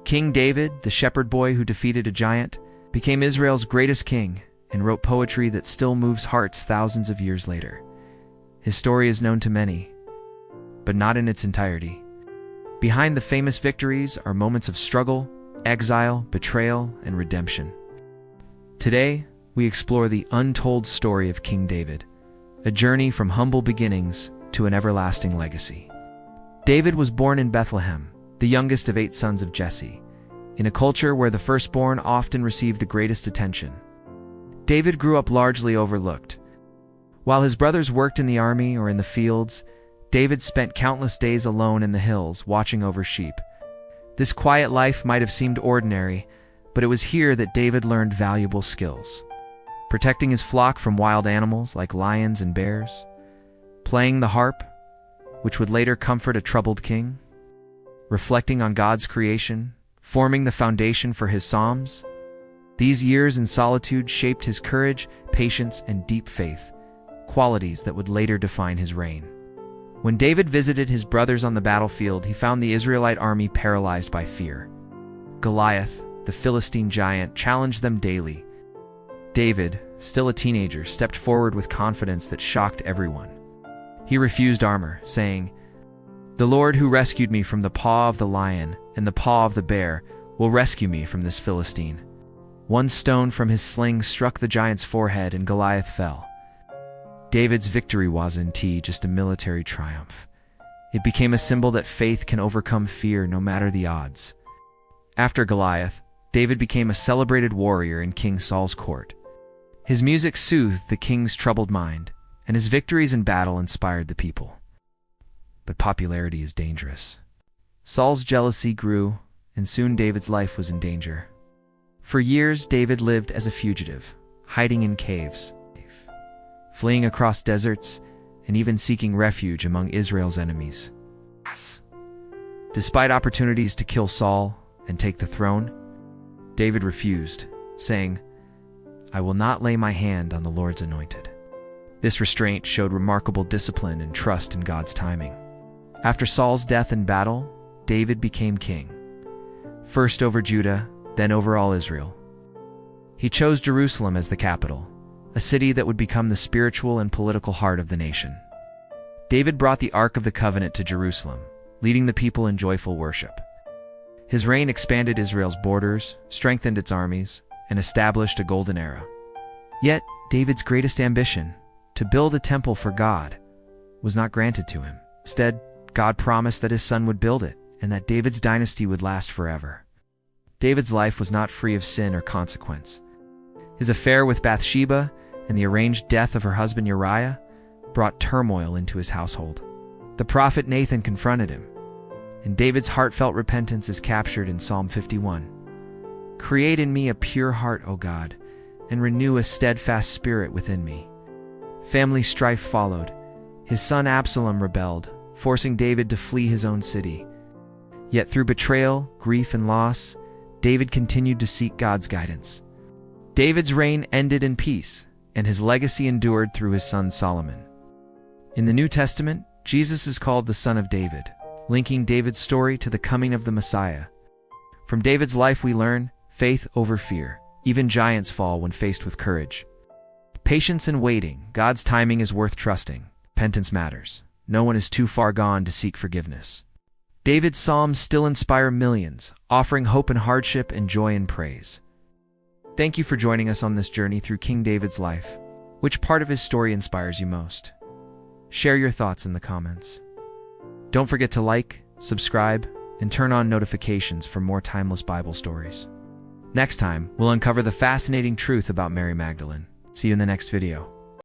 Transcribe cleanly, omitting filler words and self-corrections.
King David, the shepherd boy who defeated a giant, became Israel's greatest king and wrote poetry that still moves hearts thousands of years later. His story is known to many, but not in its entirety. Behind the famous victories are moments of struggle, exile, betrayal, and redemption. Today, we explore the untold story of King David, a journey from humble beginnings to an everlasting legacy. David was born in Bethlehem, the youngest of 8 sons of Jesse, in a culture where the firstborn often received the greatest attention. David grew up largely overlooked. While his brothers worked in the army or in the fields, David spent countless days alone in the hills watching over sheep. This quiet life might have seemed ordinary, but it was here that David learned valuable skills. Protecting his flock from wild animals like lions and bears, playing the harp, which would later comfort a troubled king, reflecting on God's creation, forming the foundation for his psalms. These years in solitude shaped his courage, patience, and deep faith, qualities that would later define his reign. When David visited his brothers on the battlefield, he found the Israelite army paralyzed by fear. Goliath, the Philistine giant, challenged them daily. David, still a teenager, stepped forward with confidence that shocked everyone. He refused armor, saying, "The Lord who rescued me from the paw of the lion and the paw of the bear will rescue me from this Philistine." One stone from his sling struck the giant's forehead and Goliath fell. David's victory wasn't just a military triumph. It became a symbol that faith can overcome fear no matter the odds. After Goliath, David became a celebrated warrior in King Saul's court. His music soothed the king's troubled mind, and his victories in battle inspired the people. But popularity is dangerous. Saul's jealousy grew, and soon David's life was in danger. For years, David lived as a fugitive, hiding in caves, fleeing across deserts, and even seeking refuge among Israel's enemies. Despite opportunities to kill Saul and take the throne, David refused, saying, "I will not lay my hand on the Lord's anointed." This restraint showed remarkable discipline and trust in God's timing. After Saul's death in battle, David became king, first over Judah, then over all Israel. He chose Jerusalem as the capital, a city that would become the spiritual and political heart of the nation. David brought the Ark of the Covenant to Jerusalem, leading the people in joyful worship. His reign expanded Israel's borders, strengthened its armies, and established a golden era. Yet, David's greatest ambition, to build a temple for God, was not granted to him. Instead, God promised that his son would build it, and that David's dynasty would last forever. David's life was not free of sin or consequence. His affair with Bathsheba and the arranged death of her husband Uriah brought turmoil into his household. The prophet Nathan confronted him, and David's heartfelt repentance is captured in Psalm 51. "Create in me a pure heart, O God, and renew a steadfast spirit within me." Family strife followed. His son Absalom rebelled, forcing David to flee his own city. Yet through betrayal, grief, and loss, David continued to seek God's guidance. David's reign ended in peace, and his legacy endured through his son Solomon. In the New Testament, Jesus is called the Son of David, linking David's story to the coming of the Messiah. From David's life we learn faith over fear. Even giants fall when faced with courage. Patience and waiting. God's timing is worth trusting. Repentance matters. No one is too far gone to seek forgiveness. David's psalms still inspire millions, offering hope in hardship and joy in praise. Thank you for joining us on this journey through King David's life. Which part of his story inspires you most? Share your thoughts in the comments. Don't forget to like, subscribe, and turn on notifications for more timeless Bible stories. Next time, we'll uncover the fascinating truth about Mary Magdalene. See you in the next video.